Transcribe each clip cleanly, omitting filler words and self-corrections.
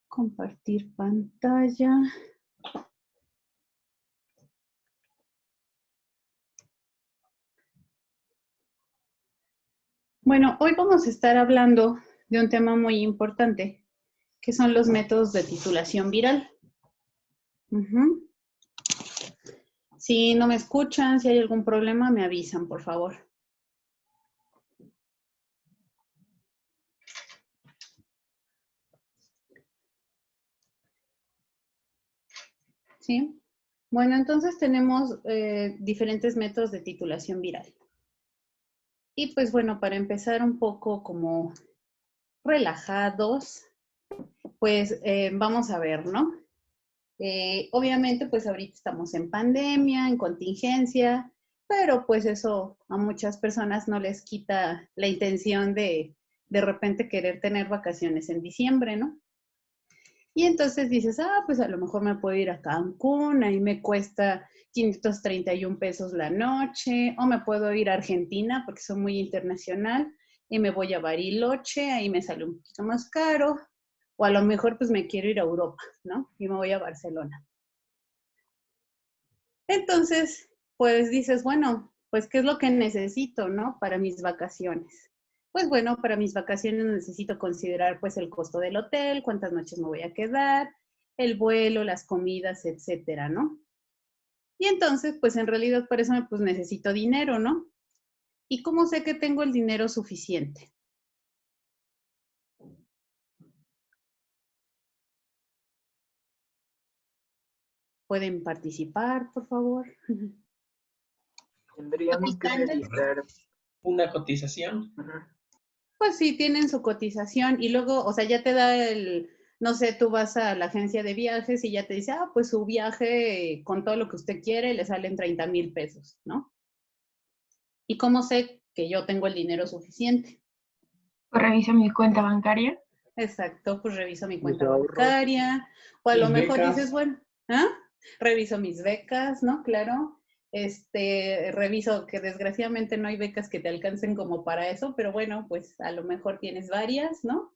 Compartir pantalla. Bueno, hoy vamos a estar hablando de un tema muy importante, que son los métodos de titulación viral. Si no me escuchan, si hay algún problema, me avisan, por favor. ¿Sí? Bueno, entonces tenemos diferentes métodos de titulación viral. Y pues bueno, para empezar un poco como relajados, pues vamos a ver, ¿no? Obviamente, pues ahorita estamos en pandemia, en contingencia, pero pues eso a muchas personas no les quita la intención de repente querer tener vacaciones en diciembre, ¿no? Y entonces dices, pues a lo mejor me puedo ir a Cancún, ahí me cuesta 531 pesos la noche, o me puedo ir a Argentina porque soy muy internacional y me voy a Bariloche, ahí me sale un poquito más caro, o a lo mejor pues me quiero ir a Europa, ¿no? Y me voy a Barcelona. Entonces, pues dices, bueno, pues ¿qué es lo que necesito, no? Para mis vacaciones. Pues bueno, para mis vacaciones necesito considerar pues el costo del hotel, cuántas noches me voy a quedar, el vuelo, las comidas, etcétera, ¿no? Y entonces, pues en realidad por eso pues necesito dinero, ¿no? ¿Y cómo sé que tengo el dinero suficiente? ¿Pueden participar, por favor? Tendríamos que realizar una cotización. Pues sí, tienen su cotización y luego, o sea, ya te da no sé, tú vas a la agencia de viajes y ya te dice, pues su viaje con todo lo que usted quiere le salen 30,000 pesos, ¿no? ¿Y cómo sé que yo tengo el dinero suficiente? Pues reviso mi cuenta bancaria. Exacto, pues reviso mi cuenta bancaria, o a lo mejor dices, bueno, reviso mis becas, ¿no? Claro. Reviso que desgraciadamente no hay becas que te alcancen como para eso, pero bueno, pues a lo mejor tienes varias, ¿no?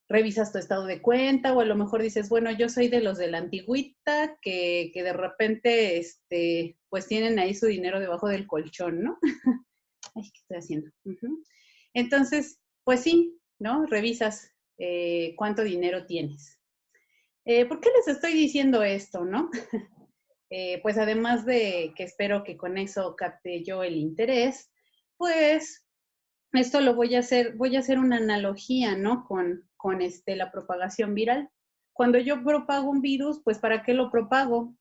Revisas tu estado de cuenta, o a lo mejor dices, bueno, yo soy de los de la antigüita, que de repente, pues tienen ahí su dinero debajo del colchón, ¿no? Ay, ¿qué estoy haciendo? Entonces, pues sí, ¿no? Revisas cuánto dinero tienes. ¿Por qué les estoy diciendo esto, no? Pues además de que espero que con eso capte yo el interés, pues esto lo voy a hacer una analogía, ¿no? Con la propagación viral. Cuando yo propago un virus, pues ¿para qué lo propago?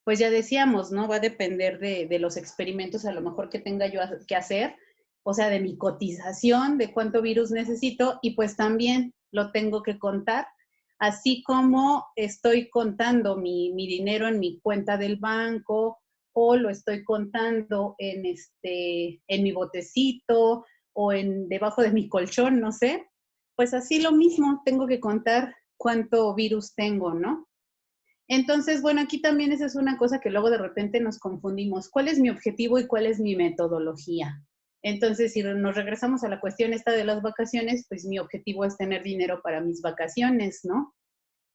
Pues ya decíamos, ¿no? Va a depender de los experimentos a lo mejor que tenga yo que hacer, o sea, de mi cotización, de cuánto virus necesito, y pues también lo tengo que contar, así como estoy contando mi dinero en mi cuenta del banco, o lo estoy contando en mi botecito, o debajo de mi colchón, no sé. Pues así lo mismo, tengo que contar cuánto virus tengo, ¿no? Entonces, bueno, aquí también esa es una cosa que luego de repente nos confundimos. ¿Cuál es mi objetivo y cuál es mi metodología? Entonces, si nos regresamos a la cuestión esta de las vacaciones, pues mi objetivo es tener dinero para mis vacaciones, ¿no?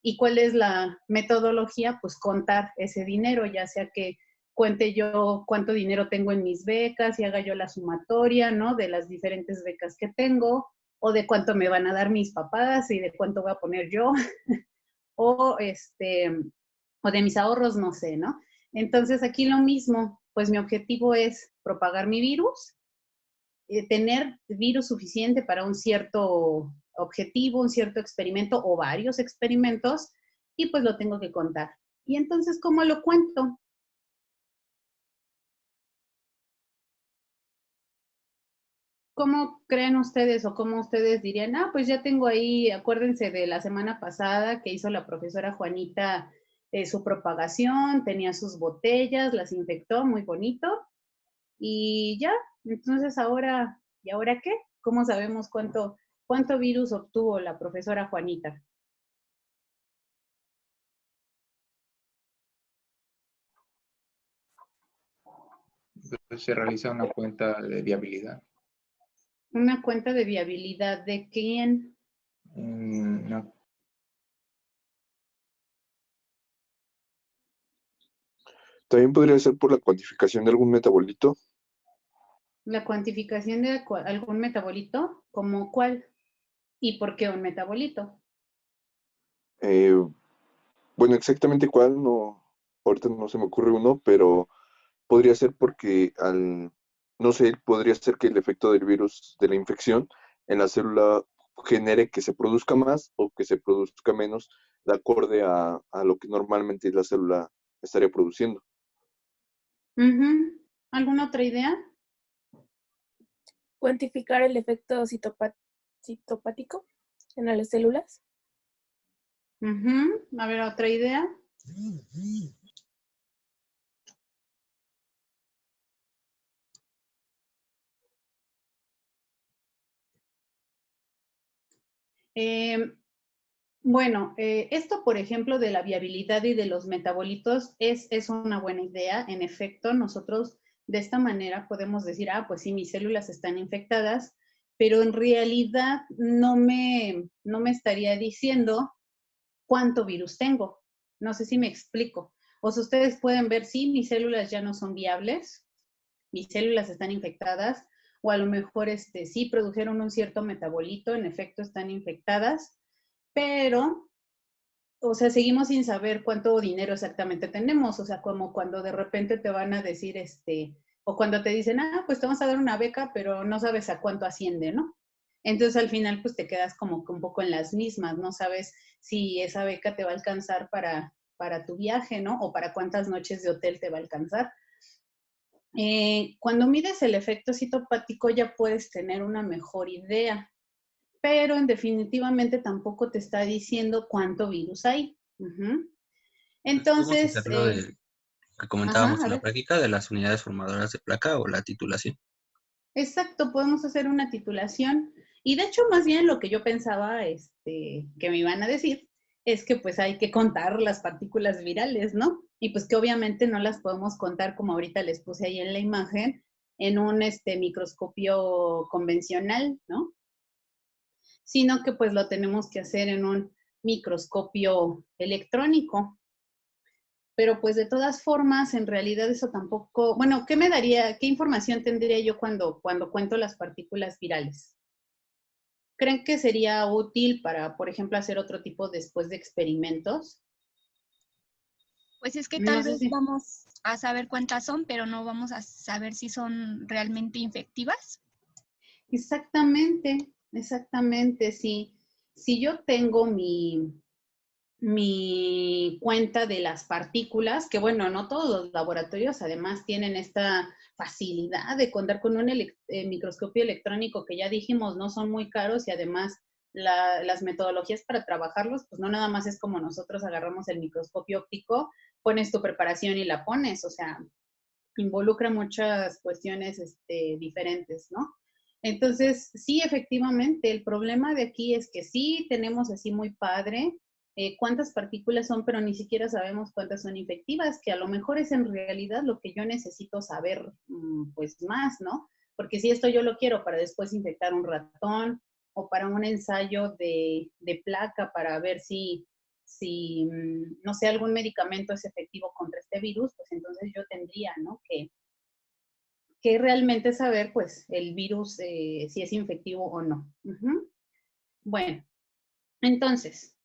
¿Y cuál es la metodología? Pues contar ese dinero, ya sea que cuente yo cuánto dinero tengo en mis becas y haga yo la sumatoria, ¿no? De las diferentes becas que tengo, o de cuánto me van a dar mis papás y de cuánto voy a poner yo, o o de mis ahorros, no sé, ¿no? Entonces aquí lo mismo, pues mi objetivo es propagar mi virus, tener virus suficiente para un cierto objetivo, un cierto experimento o varios experimentos, y pues lo tengo que contar. Y entonces, ¿cómo lo cuento? ¿Cómo creen ustedes o cómo ustedes dirían, pues ya tengo ahí, acuérdense de la semana pasada que hizo la profesora Juanita su propagación, tenía sus botellas, las infectó, muy bonito, y ya, entonces ahora, ¿y ahora qué? ¿Cómo sabemos cuánto virus obtuvo la profesora Juanita? Se realiza una cuenta de viabilidad. Una cuenta de viabilidad de quién. No. También podría ser por la cuantificación de algún metabolito. La cuantificación de algún metabolito, ¿como cuál? ¿Y por qué un metabolito? Eh, bueno, exactamente cuál, no, ahorita no se me ocurre uno, pero podría ser porque no sé, podría ser que el efecto del virus de la infección en la célula genere que se produzca más o que se produzca menos de acorde a lo que normalmente la célula estaría produciendo. ¿Alguna otra idea? Cuantificar el efecto citopático en las células. A ver, otra idea. Bueno, esto, por ejemplo, de la viabilidad y de los metabolitos es una buena idea. En efecto, nosotros de esta manera podemos decir, pues sí, mis células están infectadas, pero en realidad no me estaría diciendo cuánto virus tengo. No sé si me explico. O sea, ustedes pueden ver, sí, mis células ya no son viables, mis células están infectadas, o a lo mejor sí produjeron un cierto metabolito, en efecto están infectadas, pero, o sea, seguimos sin saber cuánto dinero exactamente tenemos, o sea, como cuando de repente te van a decir, o cuando te dicen, pues te vamos a dar una beca, pero no sabes a cuánto asciende, ¿no? Entonces al final pues te quedas como que un poco en las mismas, no sabes si esa beca te va a alcanzar para tu viaje, ¿no? O para cuántas noches de hotel te va a alcanzar. Cuando mides el efecto citopático ya puedes tener una mejor idea, pero en definitivamente tampoco te está diciendo cuánto virus hay. Entonces, Podemos hacerlo de que comentábamos a en la ver. práctica de las unidades formadoras de placa o la titulación. Exacto, podemos hacer una titulación. Y de hecho, más bien lo que yo pensaba que me iban a decir es que pues hay que contar las partículas virales, ¿no? Y pues que obviamente no las podemos contar como ahorita les puse ahí en la imagen, en un microscopio convencional, ¿no? Sino que pues lo tenemos que hacer en un microscopio electrónico. Pero pues de todas formas, en realidad eso tampoco, bueno, ¿qué me daría, qué información tendría yo cuando cuento las partículas virales? ¿Creen que sería útil para, por ejemplo, hacer otro tipo después de experimentos? Pues es que No tal sé vez si. vamos a saber cuántas son, pero no vamos a saber si son realmente infectivas. Exactamente, exactamente. Si yo tengo mi cuenta de las partículas, que bueno, no todos los laboratorios además tienen esta facilidad de contar con un microscopio electrónico que ya dijimos no son muy caros y además las metodologías para trabajarlos, pues no nada más es como nosotros agarramos el microscopio óptico, pones tu preparación y la pones, o sea, involucra muchas cuestiones diferentes, ¿no? Entonces, sí, efectivamente, el problema de aquí es que sí tenemos así muy padre cuántas partículas son, pero ni siquiera sabemos cuántas son infectivas, que a lo mejor es en realidad lo que yo necesito saber, pues más, ¿no? Porque si esto yo lo quiero para después infectar un ratón o para un ensayo de placa para ver si no sé, algún medicamento es efectivo contra este virus, pues entonces yo tendría, ¿no? Que realmente saber, pues, el virus, si es infectivo o no. Bueno, entonces,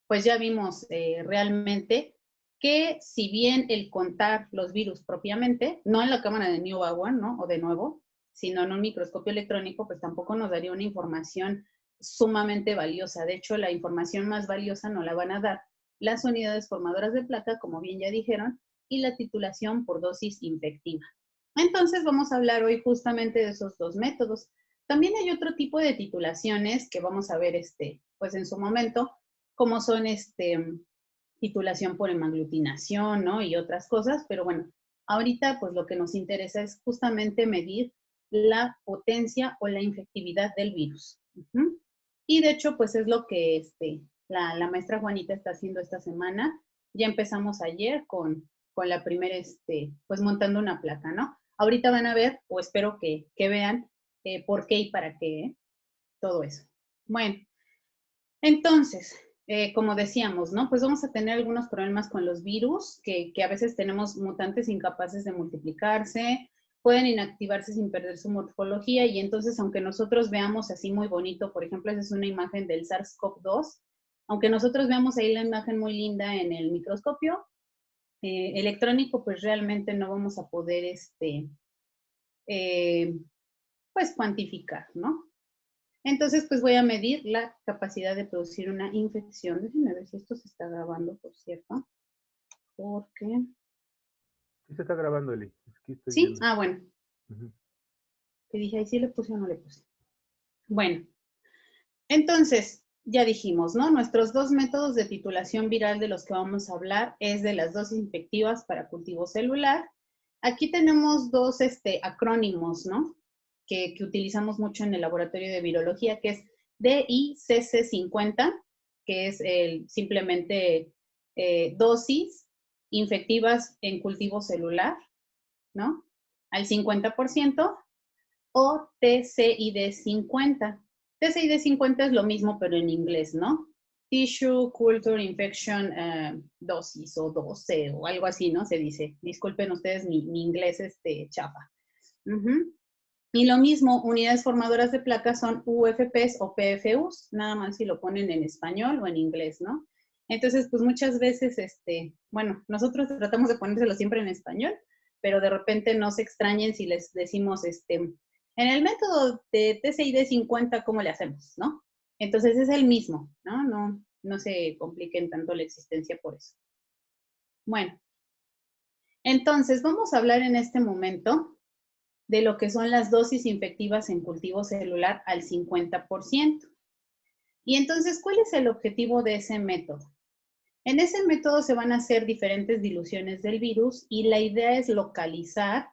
pues ya vimos realmente que si bien el contar los virus propiamente, no en la cámara de Newborn, ¿no? O de nuevo, sino en un microscopio electrónico, pues tampoco nos daría una información sumamente valiosa. De hecho, la información más valiosa nos la van a dar las unidades formadoras de placa, como bien ya dijeron, y la titulación por dosis infectiva. Entonces, vamos a hablar hoy justamente de esos dos métodos. También hay otro tipo de titulaciones que vamos a ver pues en su momento, como son titulación por hemaglutinación, ¿no? Y otras cosas, pero bueno, ahorita pues lo que nos interesa es justamente medir la potencia o la infectividad del virus. Y de hecho, pues es lo que la maestra Juanita está haciendo esta semana. Ya empezamos ayer con la primera, pues montando una placa, ¿no? Ahorita van a ver, o espero que vean, por qué y para qué, ¿eh? Todo eso. Bueno, entonces, como decíamos, ¿no? Pues vamos a tener algunos problemas con los virus, que a veces tenemos mutantes incapaces de multiplicarse, pueden inactivarse sin perder su morfología, y entonces, aunque nosotros veamos así muy bonito, por ejemplo, esa es una imagen del SARS-CoV-2, aunque nosotros veamos ahí la imagen muy linda en el microscopio electrónico, pues realmente no vamos a poder, pues cuantificar, ¿no? Entonces, pues voy a medir la capacidad de producir una infección. Déjenme ver si esto se está grabando, por cierto. Porque... Sí se está grabando, Eli. Aquí estoy ¿Sí? viendo. Ah, bueno. Ujú. Que dije, ahí sí le puse o no le puse. Bueno. Entonces, ya dijimos, ¿no? Nuestros dos métodos de titulación viral de los que vamos a hablar es de las dosis infectivas para cultivo celular. Aquí tenemos dos acrónimos, ¿no? Que utilizamos mucho en el laboratorio de virología, que es DICC50, que es simplemente dosis infectivas en cultivo celular, ¿no? Al 50%, o TCID50. TCID50 es lo mismo, pero en inglés, ¿no? Tissue Culture Infection Dosis o 12 o algo así, ¿no? Se dice. Disculpen ustedes mi inglés chafa. Y lo mismo, unidades formadoras de placas son UFPs o PFUs, nada más si lo ponen en español o en inglés, ¿no? Entonces, pues muchas veces, bueno, nosotros tratamos de ponérselo siempre en español, pero de repente no se extrañen si les decimos, en el método de TCID50, ¿cómo le hacemos, no? Entonces es el mismo, ¿no? No se compliquen tanto la existencia por eso. Bueno, entonces vamos a hablar en este momento de lo que son las dosis infectivas en cultivo celular al 50%. Y entonces, ¿cuál es el objetivo de ese método? En ese método se van a hacer diferentes diluciones del virus y la idea es localizar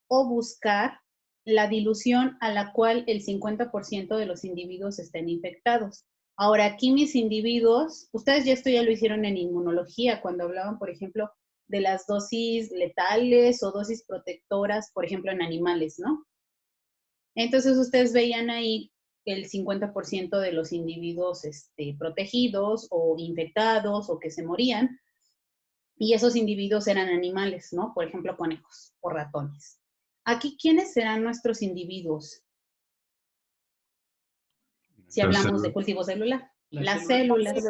o buscar la dilución a la cual el 50% de los individuos estén infectados. Ahora, aquí mis individuos, ustedes ya esto ya lo hicieron en inmunología, cuando hablaban, por ejemplo, de las dosis letales o dosis protectoras, por ejemplo, en animales, ¿no? Entonces, ustedes veían ahí el 50% de los individuos protegidos o infectados o que se morían, y esos individuos eran animales, ¿no? Por ejemplo, conejos o ratones. Aquí, ¿quiénes serán nuestros individuos? Si hablamos de cultivo celular. Las células.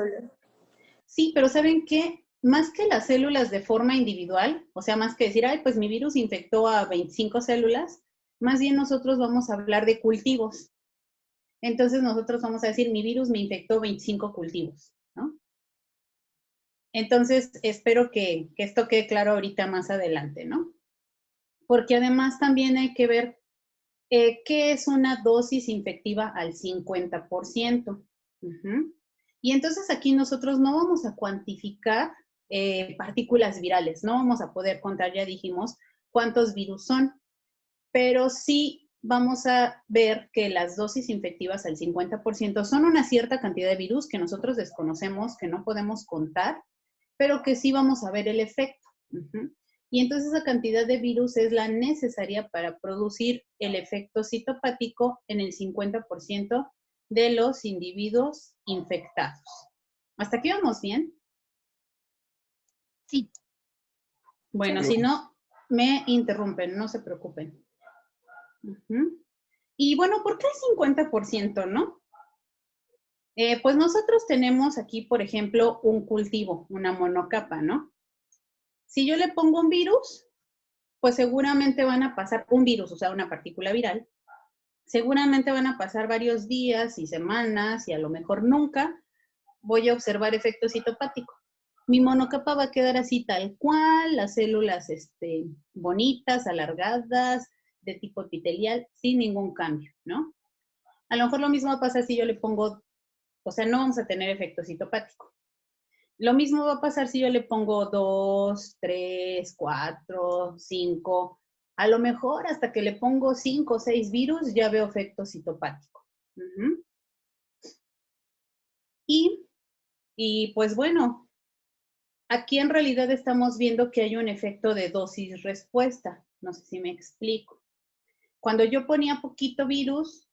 Sí, pero ¿saben qué? Más que las células de forma individual, o sea, más que decir, ay, pues mi virus infectó a 25 células, más bien nosotros vamos a hablar de cultivos. Entonces nosotros vamos a decir, mi virus me infectó 25 cultivos, ¿no? Entonces, espero que esto quede claro ahorita más adelante, ¿no? Porque además también hay que ver qué es una dosis infectiva al 50%. Y entonces aquí nosotros no vamos a cuantificar partículas virales, no vamos a poder contar, ya dijimos, cuántos virus son, pero sí vamos a ver que las dosis infectivas al 50% son una cierta cantidad de virus que nosotros desconocemos, que no podemos contar, pero que sí vamos a ver el efecto. Y entonces esa cantidad de virus es la necesaria para producir el efecto citopático en el 50% de los individuos infectados. ¿Hasta aquí vamos bien? Sí. Bueno, Sí. si no, me interrumpen, no se preocupen. Y bueno, ¿por qué el 50%, no? Pues nosotros tenemos aquí, por ejemplo, un cultivo, una monocapa, ¿no? Si yo le pongo un virus, pues seguramente van a pasar, un virus, o sea, una partícula viral, seguramente van a pasar varios días y semanas y a lo mejor nunca voy a observar efecto citopático. Mi monocapa va a quedar así tal cual, las células bonitas, alargadas, de tipo epitelial, sin ningún cambio, ¿no? A lo mejor lo mismo va a pasar si yo le pongo, o sea, no vamos a tener efecto citopático. Lo mismo va a pasar si yo le pongo 2, 3, 4, 5, a lo mejor hasta que le pongo 5 o 6 virus ya veo efecto citopático. Y pues bueno, aquí en realidad estamos viendo que hay un efecto de dosis-respuesta. No sé si me explico. Cuando yo ponía poquito virus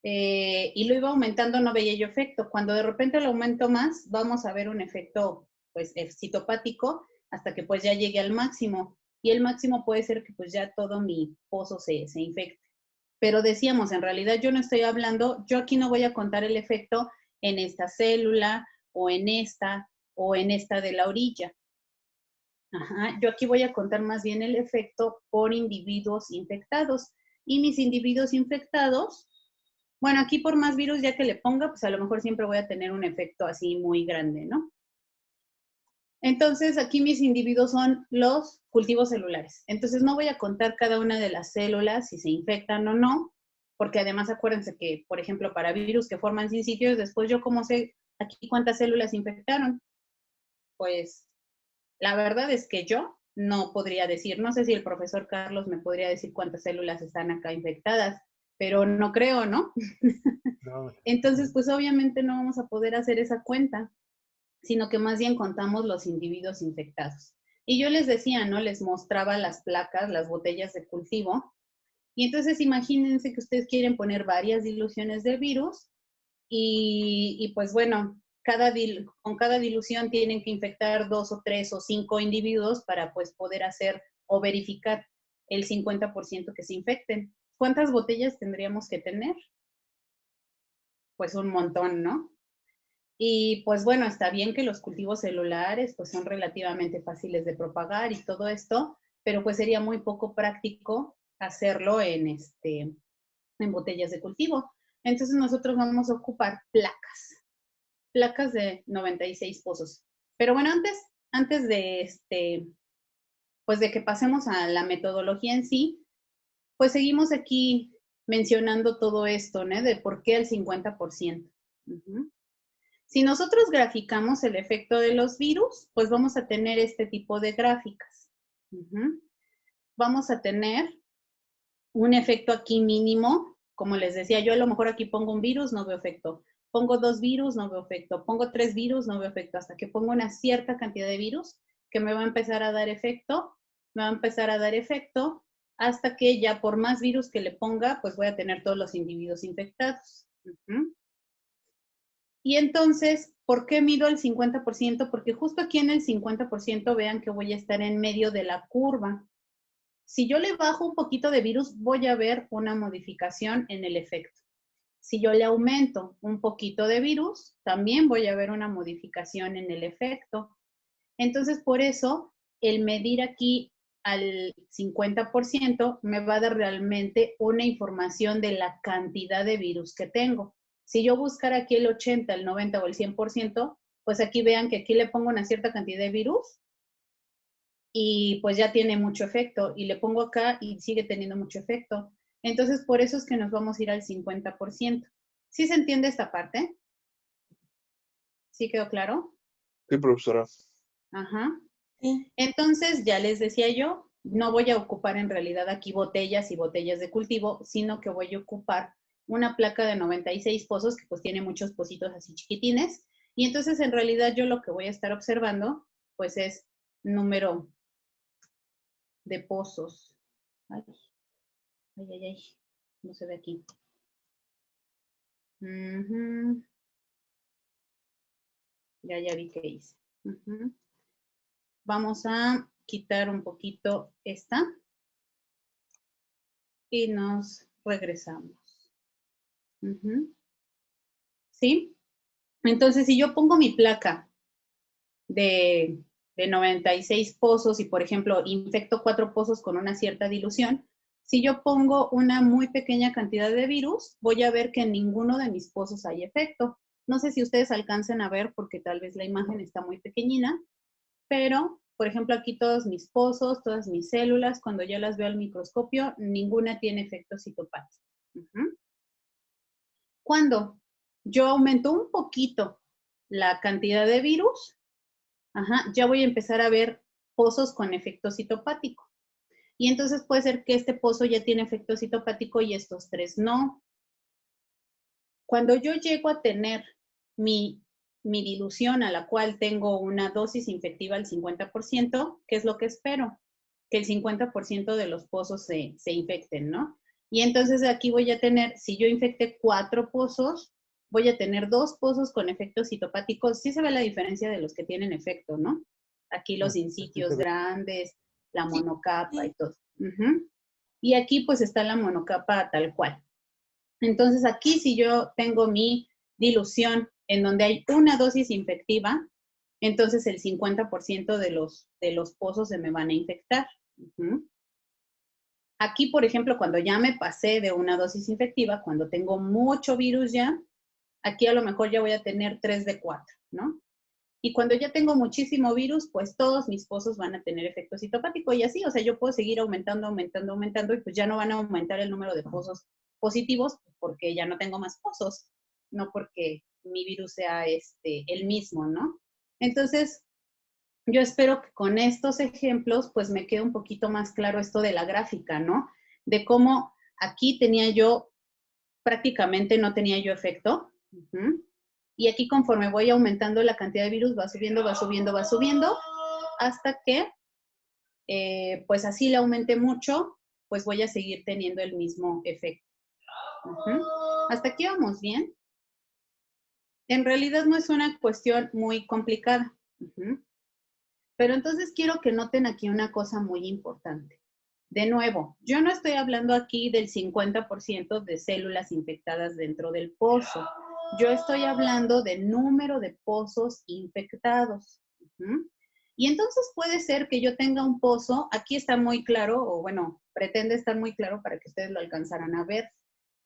y lo iba aumentando, no veía yo efecto. Cuando de repente lo aumento más, vamos a ver un efecto pues citopático hasta que pues ya llegue al máximo. Y el máximo puede ser que pues ya todo mi pozo se infecte. Pero decíamos, en realidad yo no estoy hablando, yo aquí no voy a contar el efecto en esta célula o en esta de la orilla. Ajá, yo aquí voy a contar más bien el efecto por individuos infectados. Y mis individuos infectados, bueno, aquí por más virus ya que le ponga, pues a lo mejor siempre voy a tener un efecto así muy grande, ¿no? Entonces, aquí mis individuos son los cultivos celulares. Entonces, no voy a contar cada una de las células, si se infectan o no, porque además acuérdense que, por ejemplo, para virus que forman sin sitios, después yo cómo sé aquí cuántas células infectaron. Pues, la verdad es que yo no podría decir, no sé si el profesor Carlos me podría decir cuántas células están acá infectadas, pero no creo, ¿no? No, Entonces, pues obviamente no vamos a poder hacer esa cuenta, sino que más bien contamos los individuos infectados. Y yo les decía, ¿no? Les mostraba las placas, las botellas de cultivo. Y entonces imagínense que ustedes quieren poner varias diluciones de virus y pues bueno, con cada dilución tienen que infectar 2 o 3 o 5 individuos para pues poder hacer o verificar el 50% que se infecten. ¿Cuántas botellas tendríamos que tener? Pues un montón, ¿no? Y pues bueno, está bien que los cultivos celulares pues son relativamente fáciles de propagar y todo esto, pero pues sería muy poco práctico hacerlo en botellas de cultivo. Entonces nosotros vamos a ocupar placas de 96 pozos. Pero bueno, antes de pues de que pasemos a la metodología en sí, pues seguimos aquí mencionando todo esto, ¿no? De por qué el 50%. Si nosotros graficamos el efecto de los virus, pues vamos a tener este tipo de gráficas. Vamos a tener un efecto aquí mínimo, como les decía, yo a lo mejor aquí pongo un virus, no veo efecto. Pongo 2 virus, no veo efecto. Pongo 3 virus, no veo efecto. Hasta que pongo una cierta cantidad de virus que me va a empezar a dar efecto, hasta que ya por más virus que le ponga, pues voy a tener todos los individuos infectados. Y entonces, ¿por qué mido el 50%? Porque justo aquí en el 50% vean que voy a estar en medio de la curva. Si yo le bajo un poquito de virus, voy a ver una modificación en el efecto. Si yo le aumento un poquito de virus, también voy a ver una modificación en el efecto. Entonces, por eso, el medir aquí al 50% me va a dar realmente una información de la cantidad de virus que tengo. Si yo buscara aquí el 80, el 90 o el 100%, pues aquí vean que aquí le pongo una cierta cantidad de virus y pues ya tiene mucho efecto. Y le pongo acá y sigue teniendo mucho efecto. Entonces, por eso es que nos vamos a ir al 50%. ¿Sí se entiende esta parte? ¿Sí quedó claro? Sí, profesora. Ajá. Sí. Entonces, ya les decía yo, no voy a ocupar en realidad aquí botellas y botellas de cultivo, sino que voy a ocupar una placa de 96 pozos, que pues tiene muchos pocitos así chiquitines. Y entonces, en realidad, yo lo que voy a estar observando, pues es número de pozos. Ay, ay, ay, ay. No se ve aquí. Ya vi qué hice. Vamos a quitar un poquito esta y nos regresamos. ¿Sí? Entonces, si yo pongo mi placa de 96 pozos y, por ejemplo, infecto 4 pozos con una cierta dilución, si yo pongo una muy pequeña cantidad de virus, voy a ver que en ninguno de mis pozos hay efecto. No sé si ustedes alcancen a ver porque tal vez la imagen está muy pequeñina, pero, por ejemplo, aquí todos mis pozos, todas mis células, cuando yo las veo al microscopio, ninguna tiene efecto citopático. Cuando yo aumento un poquito la cantidad de virus, ya voy a empezar a ver pozos con efecto citopático. Y entonces puede ser que este pozo ya tiene efecto citopático y estos 3 no. Cuando yo llego a tener mi dilución a la cual tengo una dosis infectiva al 50%, ¿qué es lo que espero? Que el 50% de los pozos se infecten, ¿no? Y entonces aquí voy a tener, si yo infecté 4 pozos, voy a tener 2 pozos con efecto citopático. Sí se ve la diferencia de los que tienen efecto, ¿no? Aquí los incitios grandes, la monocapa y todo. Y aquí pues está la monocapa tal cual. Entonces aquí si yo tengo mi dilución en donde hay una dosis infectiva, entonces el 50% de los pozos se me van a infectar. Aquí, por ejemplo, cuando ya me pasé de una dosis infectiva, cuando tengo mucho virus ya, aquí a lo mejor ya voy a tener 3 de 4, ¿no? Y cuando ya tengo muchísimo virus, pues todos mis pozos van a tener efecto citopático y así, o sea, yo puedo seguir aumentando, aumentando, aumentando y pues ya no van a aumentar el número de pozos positivos porque ya no tengo más pozos, no porque mi virus sea el mismo, ¿no? Entonces, yo espero que con estos ejemplos pues me quede un poquito más claro esto de la gráfica, ¿no? De cómo aquí tenía yo, prácticamente no tenía yo efecto. Y aquí conforme voy aumentando la cantidad de virus, va subiendo, va subiendo, va subiendo, hasta que, pues así le aumente mucho, pues voy a seguir teniendo el mismo efecto. ¿Hasta aquí vamos bien? En realidad no es una cuestión muy complicada. Pero entonces quiero que noten aquí una cosa muy importante. De nuevo, yo no estoy hablando aquí del 50% de células infectadas dentro del pozo. Yo estoy hablando del número de pozos infectados. Y entonces puede ser que yo tenga un pozo, aquí está muy claro, o bueno, pretende estar muy claro para que ustedes lo alcanzaran a ver.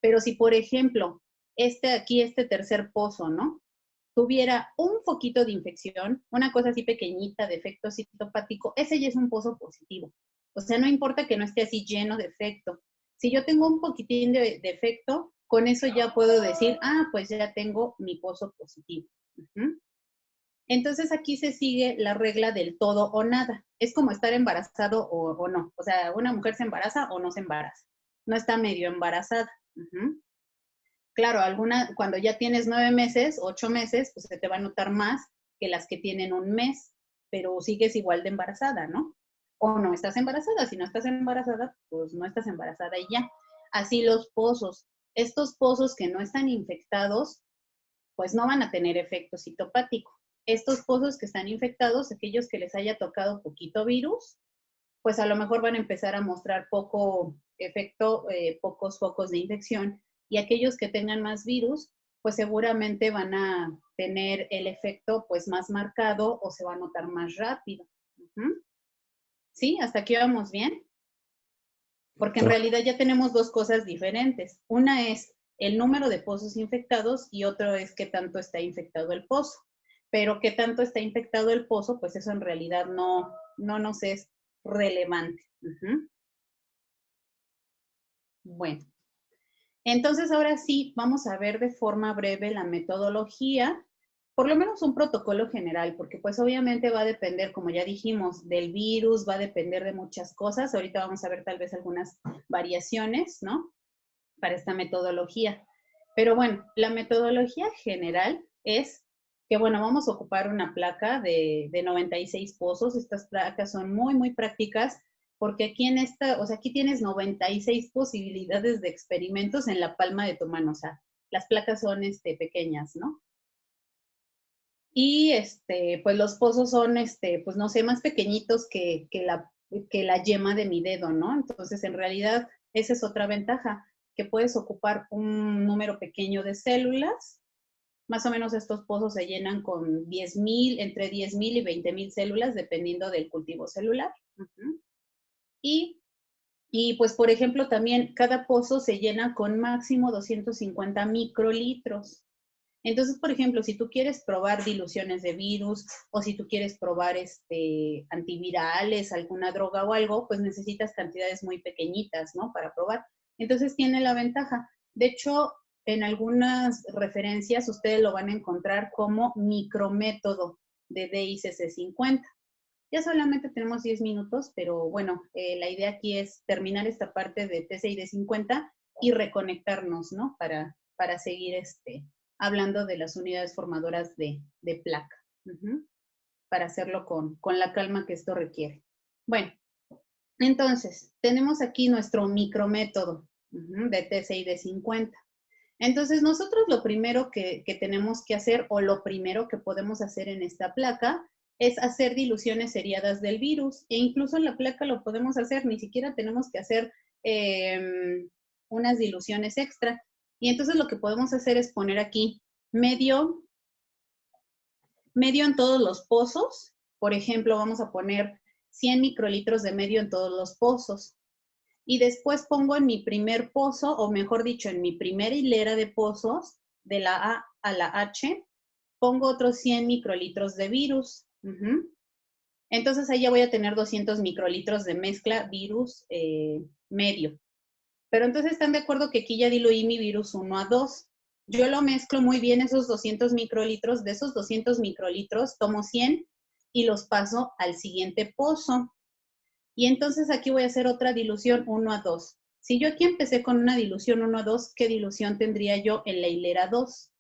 Pero si, por ejemplo, este tercer pozo, ¿no? Tuviera un foquito de infección, una cosa así pequeñita de efecto citopático, ese ya es un pozo positivo. O sea, no importa que no esté así lleno de efecto. Si yo tengo un poquitín de efecto, con eso ya puedo decir, ah, pues ya tengo mi pozo positivo. Entonces aquí se sigue la regla del todo o nada. Es como estar embarazado o no. O sea, una mujer se embaraza o no se embaraza. No está medio embarazada. Claro, cuando ya tienes 9 meses, 8 meses, pues se te va a notar más que las que tienen un mes, pero sigues igual de embarazada, ¿no? O no estás embarazada. Si no estás embarazada, pues no estás embarazada y ya. Así los pozos. Estos pozos que no están infectados, pues no van a tener efecto citopático. Estos pozos que están infectados, aquellos que les haya tocado poquito virus, pues a lo mejor van a empezar a mostrar poco efecto, pocos focos de infección. Y aquellos que tengan más virus, pues seguramente van a tener el efecto pues más marcado o se va a notar más rápido. ¿Sí? ¿Hasta aquí vamos bien? Porque en realidad ya tenemos dos cosas diferentes. Una es el número de pozos infectados y otro es qué tanto está infectado el pozo. Pero qué tanto está infectado el pozo, pues eso en realidad no nos es relevante. Bueno, entonces ahora sí vamos a ver de forma breve la metodología, por lo menos un protocolo general, porque pues obviamente va a depender, como ya dijimos, del virus, va a depender de muchas cosas. Ahorita vamos a ver tal vez algunas variaciones, ¿no? Para esta metodología. Pero bueno, la metodología general es que, bueno, vamos a ocupar una placa de 96 pozos. Estas placas son muy, muy prácticas porque aquí aquí tienes 96 posibilidades de experimentos en la palma de tu mano. O sea, las placas son pequeñas, ¿no? Y pues los pozos son, pues no sé, más pequeñitos que la yema de mi dedo, ¿no? Entonces, en realidad, esa es otra ventaja, que puedes ocupar un número pequeño de células. Más o menos estos pozos se llenan con 10,000, entre 10,000 y 20,000 células, dependiendo del cultivo celular. Y pues, por ejemplo, también cada pozo se llena con máximo 250 microlitros. Entonces, por ejemplo, si tú quieres probar diluciones de virus o si tú quieres probar antivirales, alguna droga o algo, pues necesitas cantidades muy pequeñitas, ¿no? Para probar. Entonces tiene la ventaja. De hecho, en algunas referencias ustedes lo van a encontrar como micrométodo de DICC50. Ya solamente tenemos 10 minutos, pero bueno, la idea aquí es terminar esta parte de TCID50 y reconectarnos, ¿no? Para seguir hablando de las unidades formadoras de placa, para hacerlo con la calma que esto requiere. Bueno, entonces, tenemos aquí nuestro micrométodo. de TC y de 50. Entonces, nosotros lo primero que tenemos que hacer, o lo primero que podemos hacer en esta placa, es hacer diluciones seriadas del virus. E incluso en la placa lo podemos hacer, ni siquiera tenemos que hacer unas diluciones extra. Y entonces lo que podemos hacer es poner aquí medio en todos los pozos. Por ejemplo, vamos a poner 100 microlitros de medio en todos los pozos. Y después pongo en mi primer pozo, o mejor dicho, en mi primera hilera de pozos, de la A a la H, pongo otros 100 microlitros de virus. Entonces ahí ya voy a tener 200 microlitros de mezcla virus medio. Pero entonces están de acuerdo que aquí ya diluí mi virus 1 a 2. Yo lo mezclo muy bien esos 200 microlitros. De esos 200 microlitros tomo 100 y los paso al siguiente pozo. Y entonces aquí voy a hacer otra dilución 1 a 2. Si yo aquí empecé con una dilución 1 a 2, ¿qué dilución tendría yo en la hilera 2?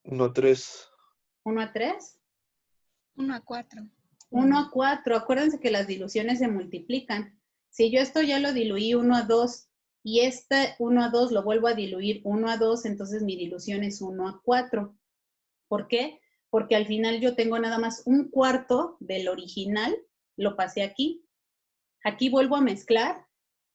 Uno a 3. ¿1 a 3? 1 a 4. 1 a 4. Acuérdense que las diluciones se multiplican. Si yo esto ya lo diluí 1 a 2 y este 1 a 2 lo vuelvo a diluir 1 a 2, entonces mi dilución es 1 a 4. ¿Por qué? Porque al final yo tengo nada más un cuarto del original, lo pasé aquí. Aquí vuelvo a mezclar,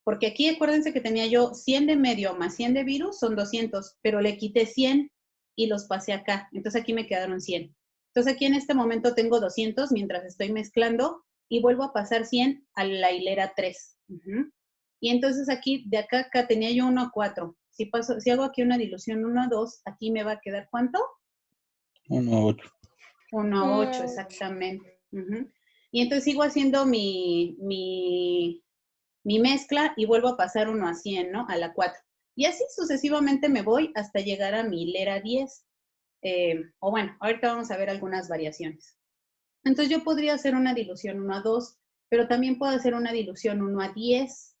porque aquí acuérdense que tenía yo 100 de medio más 100 de virus, son 200, pero le quité 100 y los pasé acá. Entonces aquí me quedaron 100. Entonces aquí en este momento tengo 200 mientras estoy mezclando y vuelvo a pasar 100 a la hilera 3. Y entonces aquí, de acá a acá tenía yo 1 a 4. Si hago aquí una dilución 1 a 2, aquí me va a quedar ¿cuánto? 1 a 8. 1 a 8, exactamente. Y entonces sigo haciendo mi mezcla y vuelvo a pasar 1 a 100, ¿no? A la 4. Y así sucesivamente me voy hasta llegar a mi hilera 10. O bueno, ahorita vamos a ver algunas variaciones. Entonces yo podría hacer una dilución 1 a 2, pero también puedo hacer una dilución 1 a 10.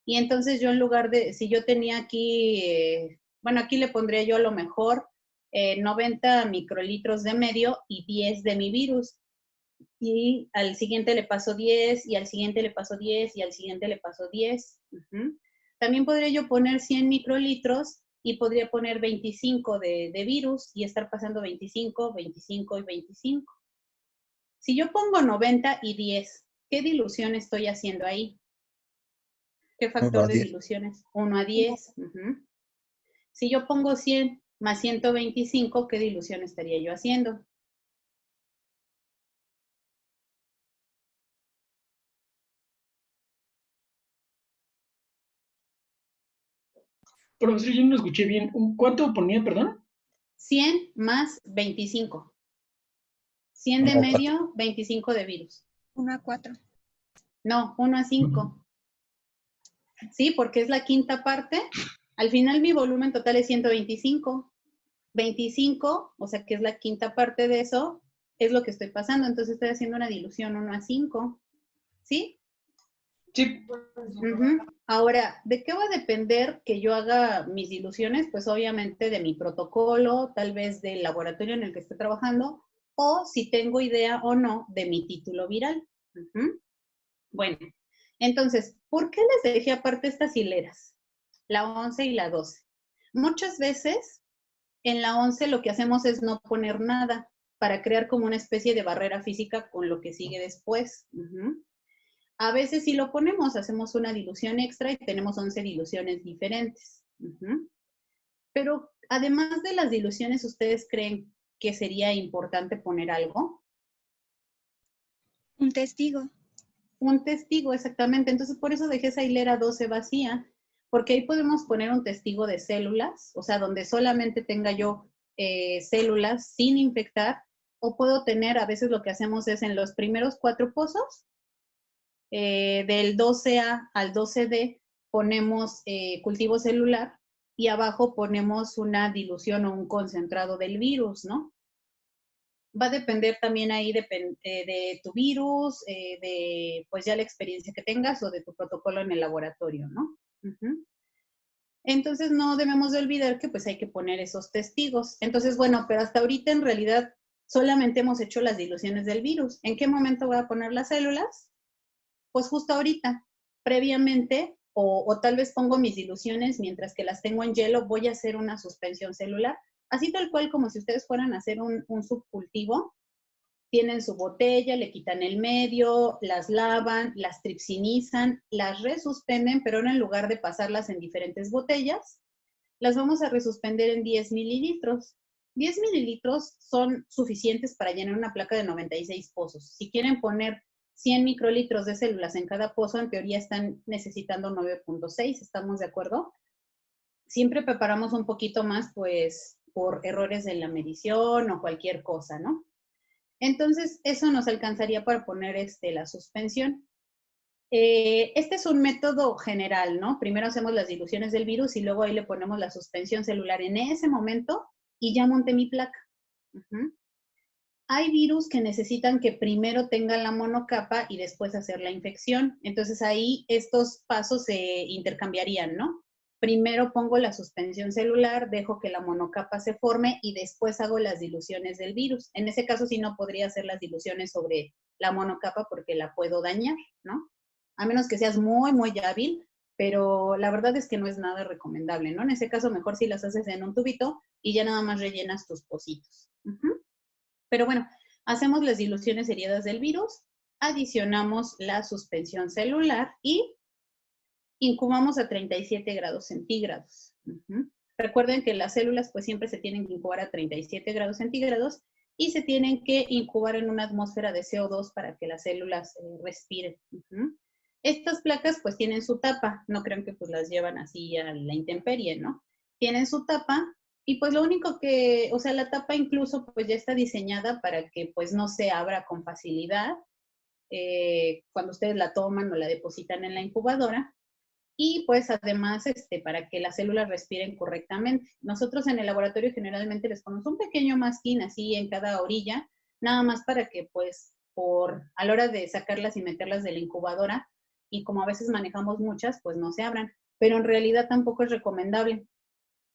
Y entonces yo en lugar de, si yo tenía aquí, bueno, aquí le pondría yo a lo mejor 90 microlitros de medio y 10 de mi virus. Y al siguiente le paso 10, y al siguiente le paso 10, y al siguiente le paso 10. También podría yo poner 100 microlitros y podría poner 25 de virus y estar pasando 25, 25 y 25. Si yo pongo 90 y 10, ¿qué dilución estoy haciendo ahí? ¿Qué factor de diluciones? 1 a 10. Si yo pongo 100 más 125, ¿qué dilución estaría yo haciendo? Profesor, yo no escuché bien. ¿Cuánto ponía, perdón? 100 más 25. 100 de medio, 25 de virus. 1 a 4. No, 1 a 5. Sí, porque es la quinta parte. Al final mi volumen total es 125. 25, o sea que es la quinta parte de eso, es lo que estoy pasando. Entonces estoy haciendo una dilución 1 a 5. ¿Sí? Sí. Ahora, ¿de qué va a depender que yo haga mis diluciones? Pues obviamente de mi protocolo, tal vez del laboratorio en el que esté trabajando, o si tengo idea o no de mi título viral. Bueno, entonces, ¿por qué les dejé aparte estas hileras? La 11 y la 12. Muchas veces en la 11 lo que hacemos es no poner nada para crear como una especie de barrera física con lo que sigue después. A veces si lo ponemos, hacemos una dilución extra y tenemos 11 diluciones diferentes. Pero además de las diluciones, ¿ustedes creen que sería importante poner algo? Un testigo. Un testigo, exactamente. Entonces, por eso dejé esa hilera 12 vacía, porque ahí podemos poner un testigo de células, o sea, donde solamente tenga yo células sin infectar, o puedo tener, a veces lo que hacemos es en los primeros 4 pozos, del 12A al 12D, ponemos cultivo celular y abajo ponemos una dilución o un concentrado del virus, ¿no? Va a depender también ahí de tu virus, de pues ya la experiencia que tengas o de tu protocolo en el laboratorio, ¿no? Entonces no debemos de olvidar que pues hay que poner esos testigos. Entonces, bueno, pero hasta ahorita en realidad solamente hemos hecho las diluciones del virus. ¿En qué momento voy a poner las células? pues justo ahorita, previamente, o tal vez pongo mis diluciones mientras que las tengo en hielo, voy a hacer una suspensión celular, así tal cual como si ustedes fueran a hacer un subcultivo. Tienen su botella, le quitan el medio, las lavan, las tripsinizan, las resuspenden, pero ahora en lugar de pasarlas en diferentes botellas, las vamos a resuspender en 10 mililitros. 10 mililitros son suficientes para llenar una placa de 96 pozos. Si quieren poner 100 microlitros de células en cada pozo, en teoría están necesitando 9.6, ¿estamos de acuerdo? Siempre preparamos un poquito más, pues, por errores en la medición o cualquier cosa, ¿no? Entonces, eso nos alcanzaría para poner la suspensión. Este es un método general, ¿no? Primero hacemos las diluciones del virus y luego ahí le ponemos la suspensión celular en ese momento y ya monté mi placa. Hay virus que necesitan que primero tengan la monocapa y después hacer la infección. Entonces ahí estos pasos se intercambiarían, ¿no? Primero pongo la suspensión celular, dejo que la monocapa se forme y después hago las diluciones del virus. En ese caso sí no podría hacer las diluciones sobre la monocapa porque la puedo dañar, ¿no? A menos que seas muy, muy hábil, pero la verdad es que no es nada recomendable, ¿no? En ese caso mejor si las haces en un tubito y ya nada más rellenas tus pocitos. Pero bueno, hacemos las diluciones heridas del virus, adicionamos la suspensión celular y incubamos a 37 grados centígrados. Recuerden que las células pues siempre se tienen que incubar a 37 grados centígrados y se tienen que incubar en una atmósfera de CO2 para que las células respiren. Estas placas pues tienen su tapa, no crean que pues las llevan así a la intemperie, ¿no? Tienen su tapa y pues lo único que, o sea, la tapa incluso pues ya está diseñada para que pues no se abra con facilidad cuando ustedes la toman o la depositan en la incubadora. Y pues además para que las células respiren correctamente. Nosotros en el laboratorio generalmente les ponemos un pequeño masking así en cada orilla, nada más para que pues a la hora de sacarlas y meterlas de la incubadora, y como a veces manejamos muchas, pues no se abran. Pero en realidad tampoco es recomendable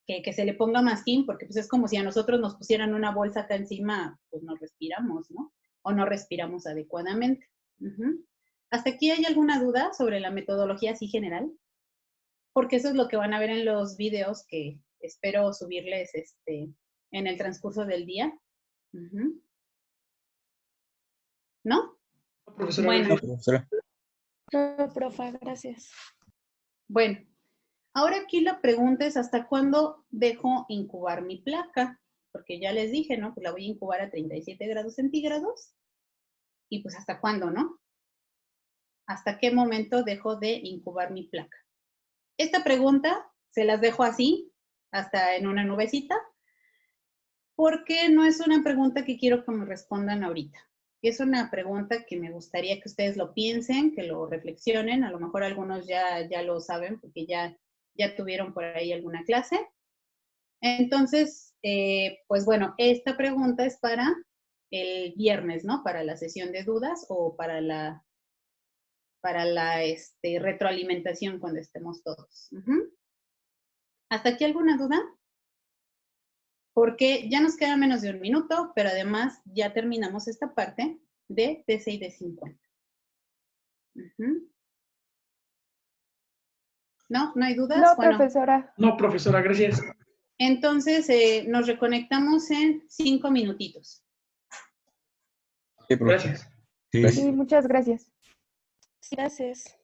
que se le ponga masking, porque pues es como si a nosotros nos pusieran una bolsa acá encima, pues no respiramos, ¿no? O no respiramos adecuadamente. ¿Hasta aquí hay alguna duda sobre la metodología así general? Porque eso es lo que van a ver en los videos que espero subirles en el transcurso del día. ¿No? Profesora, Bueno. gracias. Profesora. No, profa, gracias. Bueno, ahora aquí la pregunta es ¿hasta cuándo dejo incubar mi placa? Porque ya les dije, ¿no? Pues la voy a incubar a 37 grados centígrados. Y pues ¿hasta cuándo, no? ¿Hasta qué momento dejo de incubar mi placa? Esta pregunta se las dejo así, hasta en una nubecita, porque no es una pregunta que quiero que me respondan ahorita. Es una pregunta que me gustaría que ustedes lo piensen, que lo reflexionen. A lo mejor algunos ya lo saben porque ya tuvieron por ahí alguna clase. Entonces, pues bueno, esta pregunta es para el viernes, ¿no? Para la sesión de dudas o para la retroalimentación cuando estemos todos. ¿Hasta aquí alguna duda? Porque ya nos queda menos de un minuto, pero además ya terminamos esta parte de TC y de 50. ¿No? ¿No hay dudas? No, Bueno, profesora. No, profesora, gracias. entonces nos reconectamos en 5 minutitos. Sí, profe. Gracias. Sí. Sí, muchas gracias. Gracias.